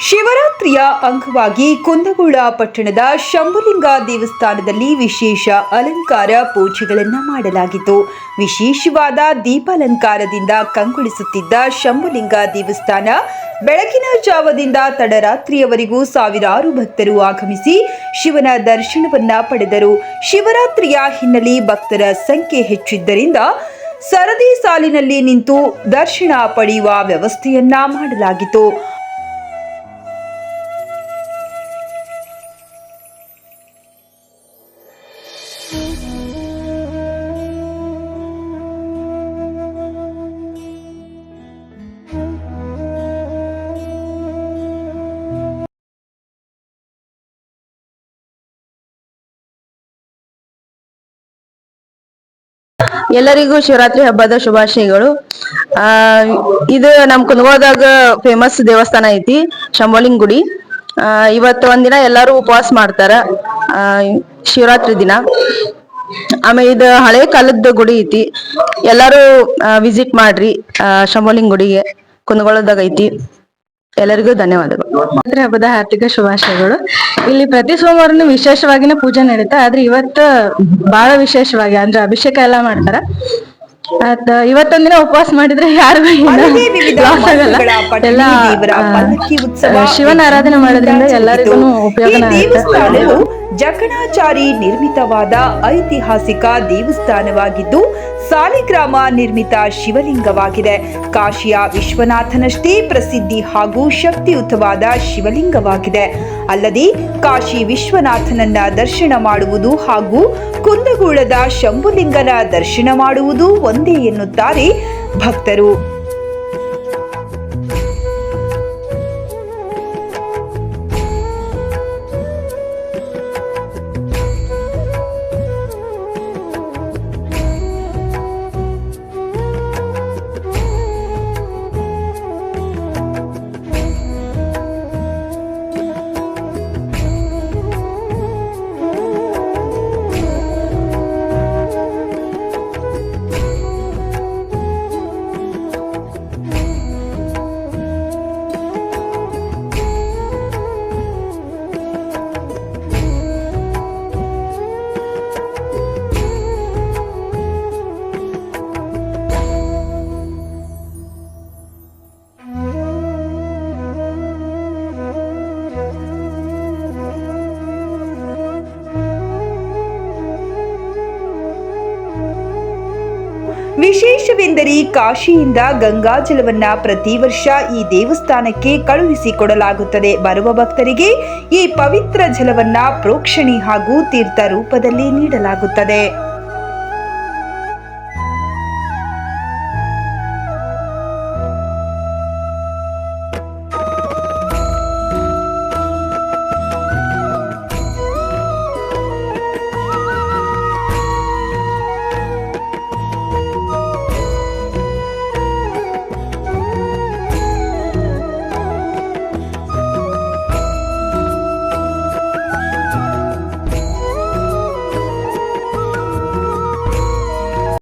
ಶಿವರಾತ್ರಿಯ ಅಂಗವಾಗಿ ಕುಂದಗೋಳ ಪಟ್ಟಣದ ಶಂಭುಲಿಂಗ ದೇವಸ್ಥಾನದಲ್ಲಿ ವಿಶೇಷ ಅಲಂಕಾರ ಪೂಜೆಗಳನ್ನು ಮಾಡಲಾಗಿತ್ತು. ವಿಶೇಷವಾದ ದೀಪಾಲಂಕಾರದಿಂದ ಕಂಗೊಳಿಸುತ್ತಿದ್ದ ಶಂಭುಲಿಂಗ ದೇವಸ್ಥಾನ ಬೆಳಗಿನ ಜಾವದಿಂದ ತಡರಾತ್ರಿಯವರೆಗೂ ಸಾವಿರಾರು ಭಕ್ತರು ಆಗಮಿಸಿ ಶಿವನ ದರ್ಶನವನ್ನ ಪಡೆದರು. ಶಿವರಾತ್ರಿಯ ಹಿನ್ನೆಲೆ ಭಕ್ತರ ಸಂಖ್ಯೆ ಹೆಚ್ಚಿದ್ದರಿಂದ ಸರದಿ ಸಾಲಿನಲ್ಲಿ ನಿಂತು ದರ್ಶನ ಪಡೆಯುವ ವ್ಯವಸ್ಥೆಯನ್ನ ಮಾಡಲಾಗಿತ್ತು. ಎಲ್ಲರಿಗೂ ಶಿವರಾತ್ರಿ ಹಬ್ಬದ ಶುಭಾಶಯಗಳು. ಇದು ನಮ್ ಕುಂದಗೋಳದಾಗ ಫೇಮಸ್ ದೇವಸ್ಥಾನ ಐತಿ, ಶಂಭುಲಿಂಗ ಗುಡಿ. ಇವತ್ತು ಒಂದಿನ ಎಲ್ಲಾರು ಉಪವಾಸ ಮಾಡ್ತಾರ ಶಿವರಾತ್ರಿ ದಿನ. ಆಮೇಲೆ ಇದು ಹಳೆ ಕಾಲದ ಗುಡಿ ಐತಿ, ಎಲ್ಲಾರು ವಿಸಿಟ್ ಮಾಡ್ರಿ ಶಂಭುಲಿಂಗ ಗುಡಿಗೆ, ಕುಂದಗೋಳದಾಗ ಐತಿ. ಎಲ್ಲರಿಗೂ ಧನ್ಯವಾದಗಳು. ಶಿವರಾತ್ರಿ ಹಬ್ಬದ ಹಾರ್ದಿಕ ಶುಭಾಶಯಗಳು. ಇಲ್ಲಿ ಪ್ರತಿ ಸೋಮವಾರನು ವಿಶೇಷವಾಗಿನ ಪೂಜೆ ನಡೀತಾ, ಆದ್ರೆ ಇವತ್ತು ಬಹಳ ವಿಶೇಷವಾಗಿ ಅಂದ್ರೆ ಅಭಿಷೇಕ ಎಲ್ಲಾ ಮಾಡ್ತಾರ. ಇವತ್ತೊಂದಿನ ಉಪವಾಸ ಮಾಡಿದ್ರೆ ಯಾರಿಗೂ ಲಾಸ್ ಆಗಲ್ಲ. ಎಲ್ಲ ಶಿವನ ಆರಾಧನೆ ಮಾಡೋದ್ರಿಂದ ಎಲ್ಲರಿಗೂ ಉಪಯೋಗ. ಜಕಣಾಚಾರಿ ನಿರ್ಮಿತವಾದ ಐತಿಹಾಸಿಕ ದೇವಸ್ಥಾನವಾಗಿದ್ದು ಸಾಲಿಗ್ರಾಮ ನಿರ್ಮಿತ ಶಿವಲಿಂಗವಾಗಿದೆ. ಕಾಶಿಯ ವಿಶ್ವನಾಥನಷ್ಟೇ ಪ್ರಸಿದ್ಧಿ ಹಾಗೂ ಶಕ್ತಿಯುತವಾದ ಶಿವಲಿಂಗವಾಗಿದೆ. ಅಲ್ಲದೆ ಕಾಶಿ ವಿಶ್ವನಾಥನನ್ನ ದರ್ಶನ ಮಾಡುವುದು ಹಾಗೂ ಕುಂದಗೋಳದ ಶಂಭುಲಿಂಗನ ದರ್ಶನ ಮಾಡುವುದು ಒಂದೇ ಎನ್ನುತ್ತಾರೆ ಭಕ್ತರು. ವಿಶೇಷವೆಂದರೆ ಕಾಶಿಯಿಂದ ಗಂಗಾಜಲವನ್ನ ಪ್ರತಿ ವರ್ಷ ಈ ದೇವಸ್ಥಾನಕ್ಕೆ ಕಳುಹಿಸಿಕೊಡಲಾಗುತ್ತದೆ. ಬರುವ ಭಕ್ತರಿಗೆ ಈ ಪವಿತ್ರ ಜಲವನ್ನ ಪ್ರೋಕ್ಷಣೆ ಹಾಗೂ ತೀರ್ಥ ರೂಪದಲ್ಲಿ ನೀಡಲಾಗುತ್ತದೆ.